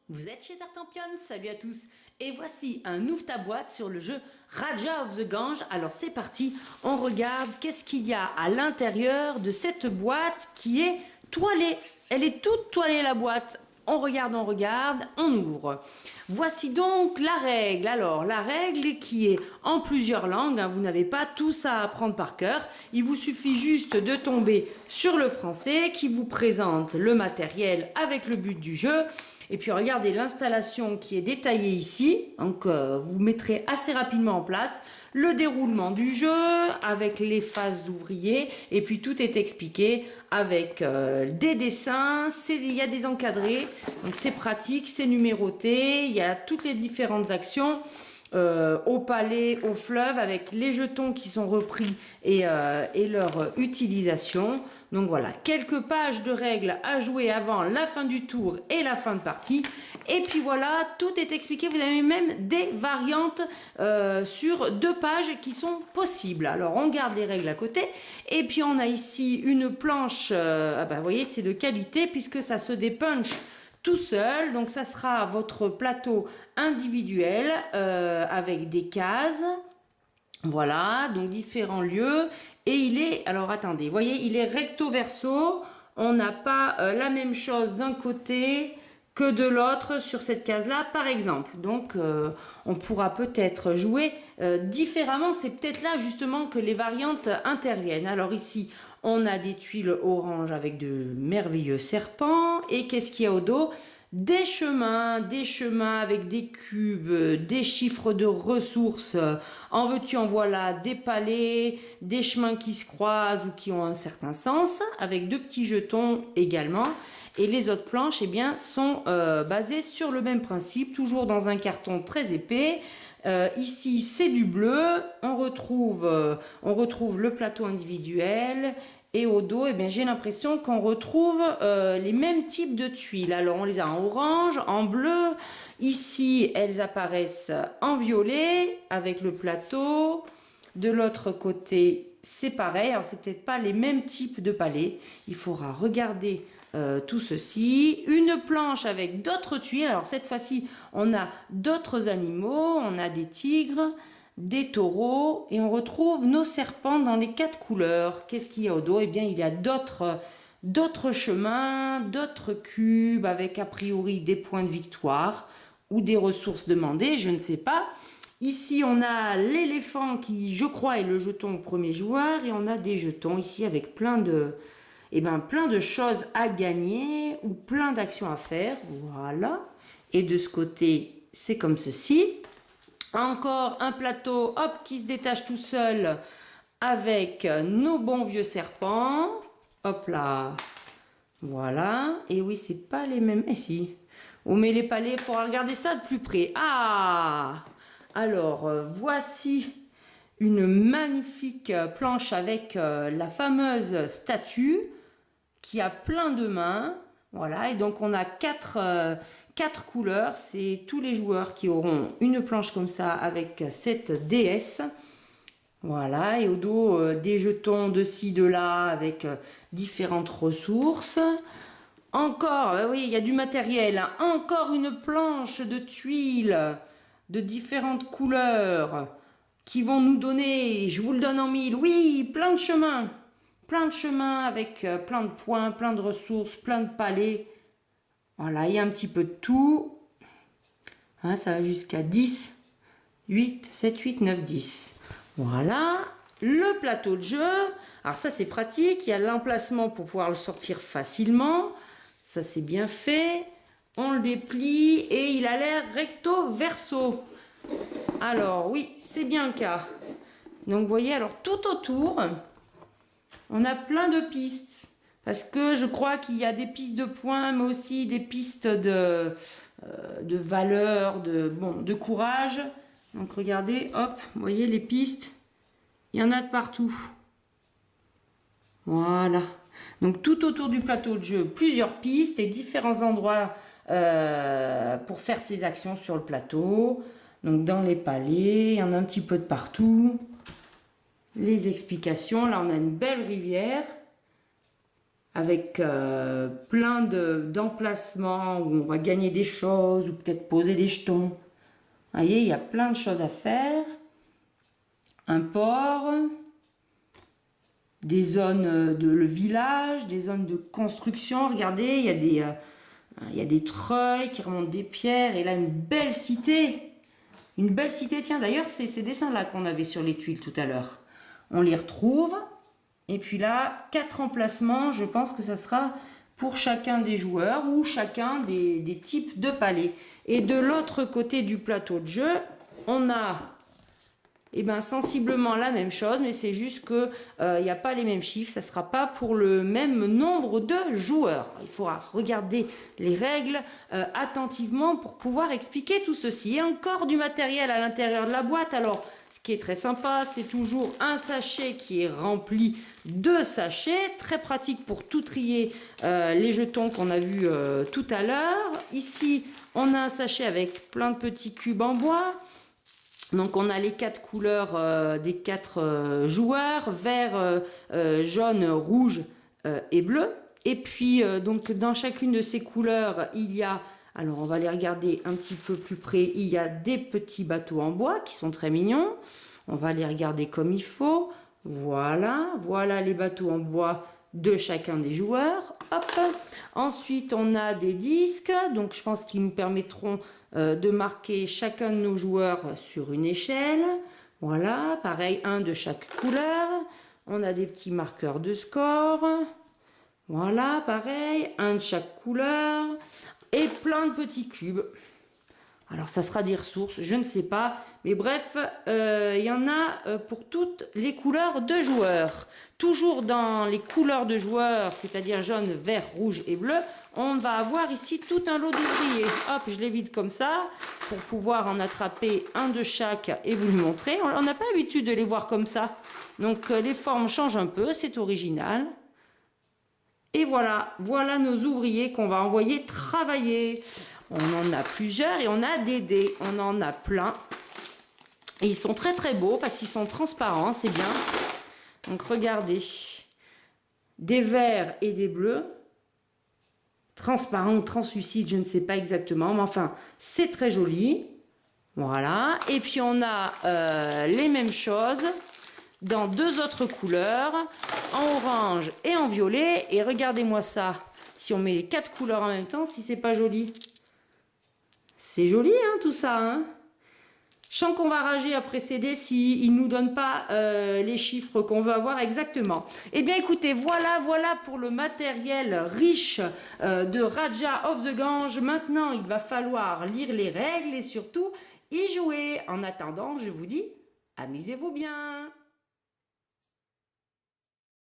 Vous êtes chez Tartampion, salut à tous. Et voici un ouvre ta boîte sur le jeu Raja of the Gange. Alors c'est parti, on regarde qu'est-ce qu'il y a à l'intérieur de cette boîte qui est toilée. Elle est toute toilée la boîte. On regarde, on ouvre. Voici donc la règle. Alors, la règle qui est en plusieurs langues, hein, vous n'avez pas tout ça à apprendre par cœur. Il vous suffit juste de tomber sur le français qui vous présente le matériel avec le but du jeu. Et puis regardez l'installation qui est détaillée ici. Donc vous mettrez assez rapidement en place le déroulement du jeu avec les phases d'ouvrier. Et puis tout est expliqué avec des dessins. Il y a des encadrés. Donc c'est pratique, c'est numéroté. Il y a toutes les différentes actions. Au palais, au fleuve, avec les jetons qui sont repris et leur utilisation. Donc voilà, quelques pages de règles à jouer avant la fin du tour et la fin de partie. Et puis voilà, tout est expliqué. Vous avez même des variantes sur 2 pages qui sont possibles. Alors on garde les règles à côté. Et puis on a ici une planche, vous voyez, c'est de qualité puisque ça se dépunch tout seul. Donc ça sera votre plateau individuel avec des cases. Voilà, donc différents lieux. Et il est, alors attendez, vous voyez, il est recto verso. On n'a pas la même chose d'un côté que de l'autre sur cette case-là, par exemple. Donc, on pourra peut-être jouer différemment. C'est peut-être là, justement, que les variantes interviennent. Alors ici, on a des tuiles orange avec de merveilleux serpents. Et qu'est-ce qu'il y a au dos ? Des chemins avec des cubes, des chiffres de ressources, en veux-tu en voilà, des palais, des chemins qui se croisent ou qui ont un certain sens, avec 2 petits jetons également. Et les autres planches, eh bien, sont basées sur le même principe, toujours dans un carton très épais. Ici, c'est du bleu. On retrouve le plateau individuel. Et au dos, eh bien, j'ai l'impression qu'on retrouve les mêmes types de tuiles. Alors, on les a en orange, en bleu. Ici, elles apparaissent en violet avec le plateau. De l'autre côté, c'est pareil. Alors, c'est peut-être pas les mêmes types de palais. Il faudra regarder tout ceci. Une planche avec d'autres tuiles. Alors, cette fois-ci, on a d'autres animaux. On a des tigres, des taureaux, et on retrouve nos serpents dans les 4 couleurs. Qu'est-ce qu'il y a au dos? Eh bien, il y a d'autres chemins, d'autres cubes avec a priori des points de victoire ou des ressources demandées, je ne sais pas. Ici, on a l'éléphant qui, je crois, est le jeton au premier joueur, et on a des jetons ici avec plein de choses à gagner ou plein d'actions à faire. Voilà. Et de ce côté, c'est comme ceci. Encore un plateau, hop, qui se détache tout seul avec nos bons vieux serpents. Hop là. Voilà. Et oui, c'est pas les mêmes. Eh si. Oh, mais les palais, il faudra regarder ça de plus près. Ah! Alors, voici une magnifique planche avec la fameuse statue qui a plein de mains. Voilà, et donc on a 4 couleurs. C'est tous les joueurs qui auront une planche comme ça avec cette déesse. Voilà, et au dos des jetons de ci, de là avec différentes ressources. Encore, oui, il y a du matériel. Hein. Encore une planche de tuiles de différentes couleurs qui vont nous donner, je vous le donne en mille, oui, plein de chemins. Plein de chemins avec plein de points, plein de ressources, plein de palais. Voilà, il y a un petit peu de tout. Hein, ça va jusqu'à 10, 8, 7, 8, 9, 10. Voilà, le plateau de jeu. Alors ça, c'est pratique. Il y a l'emplacement pour pouvoir le sortir facilement. Ça, c'est bien fait. On le déplie et il a l'air recto verso. Alors, oui, c'est bien le cas. Donc, vous voyez, alors tout autour, on a plein de pistes. Parce que je crois qu'il y a des pistes de points, mais aussi des pistes de valeur, de courage. Donc regardez, hop, vous voyez les pistes, il y en a de partout. Voilà. Donc tout autour du plateau de jeu, plusieurs pistes et différents endroits pour faire ces actions sur le plateau. Donc dans les palais, il y en a un petit peu de partout. Les explications, là on a une belle rivière avec plein d'emplacements où on va gagner des choses ou peut-être poser des jetons. Vous voyez, il y a plein de choses à faire. Un port, des zones de le village, des zones de construction. Regardez, il y a des treuils qui remontent des pierres et là une belle cité. Une belle cité, tiens d'ailleurs c'est ces dessins-là qu'on avait sur les tuiles tout à l'heure. On les retrouve. Et puis là, 4 emplacements, je pense que ça sera pour chacun des joueurs ou chacun des types de palais. Et de l'autre côté du plateau de jeu, on a sensiblement la même chose, mais c'est juste qu'il n'y a pas les mêmes chiffres, ça ne sera pas pour le même nombre de joueurs. Il faudra regarder les règles attentivement pour pouvoir expliquer tout ceci. Et encore du matériel à l'intérieur de la boîte. Alors, ce qui est très sympa, c'est toujours un sachet qui est rempli de sachets. Très pratique pour tout trier les jetons qu'on a vus tout à l'heure. Ici, on a un sachet avec plein de petits cubes en bois. Donc on a les 4 couleurs des 4 joueurs, vert, jaune, rouge et bleu. Et puis donc dans chacune de ces couleurs, il y a, alors on va les regarder un petit peu plus près, il y a des petits bateaux en bois qui sont très mignons. On va les regarder comme il faut. Voilà, voilà les bateaux en bois de chacun des joueurs. Hop. Ensuite on a des disques, donc je pense qu'ils nous permettront de marquer chacun de nos joueurs sur une échelle. Voilà, pareil, un de chaque couleur. On a des petits marqueurs de score. Voilà, pareil, un de chaque couleur. Et plein de petits cubes. Alors ça sera des ressources, je ne sais pas. Mais bref, il y en a pour toutes les couleurs de joueurs. Toujours dans les couleurs de joueurs, c'est-à-dire jaune, vert, rouge et bleu, on va avoir ici tout un lot d'ouvriers. Hop, je les vide comme ça pour pouvoir en attraper un de chaque et vous le montrer. On n'a pas l'habitude de les voir comme ça. Donc les formes changent un peu, c'est original. Et voilà, voilà nos ouvriers qu'on va envoyer travailler. On en a plusieurs et on a des dés. On en a plein. Et ils sont très très beaux parce qu'ils sont transparents, c'est bien. Donc regardez, des verts et des bleus. Transparents ou translucides, je ne sais pas exactement. Mais enfin, c'est très joli. Voilà. Et puis on a les mêmes choses dans 2 autres couleurs, en orange et en violet. Et regardez-moi ça, si on met les 4 couleurs en même temps, si c'est pas joli. C'est joli, hein, tout ça, hein. Je sens qu'on va rager après ces dés s'ils ne nous donnent pas les chiffres qu'on veut avoir exactement. Eh bien, écoutez, voilà pour le matériel riche de Raja of the Gange. Maintenant, il va falloir lire les règles et surtout y jouer. En attendant, je vous dis, amusez-vous bien.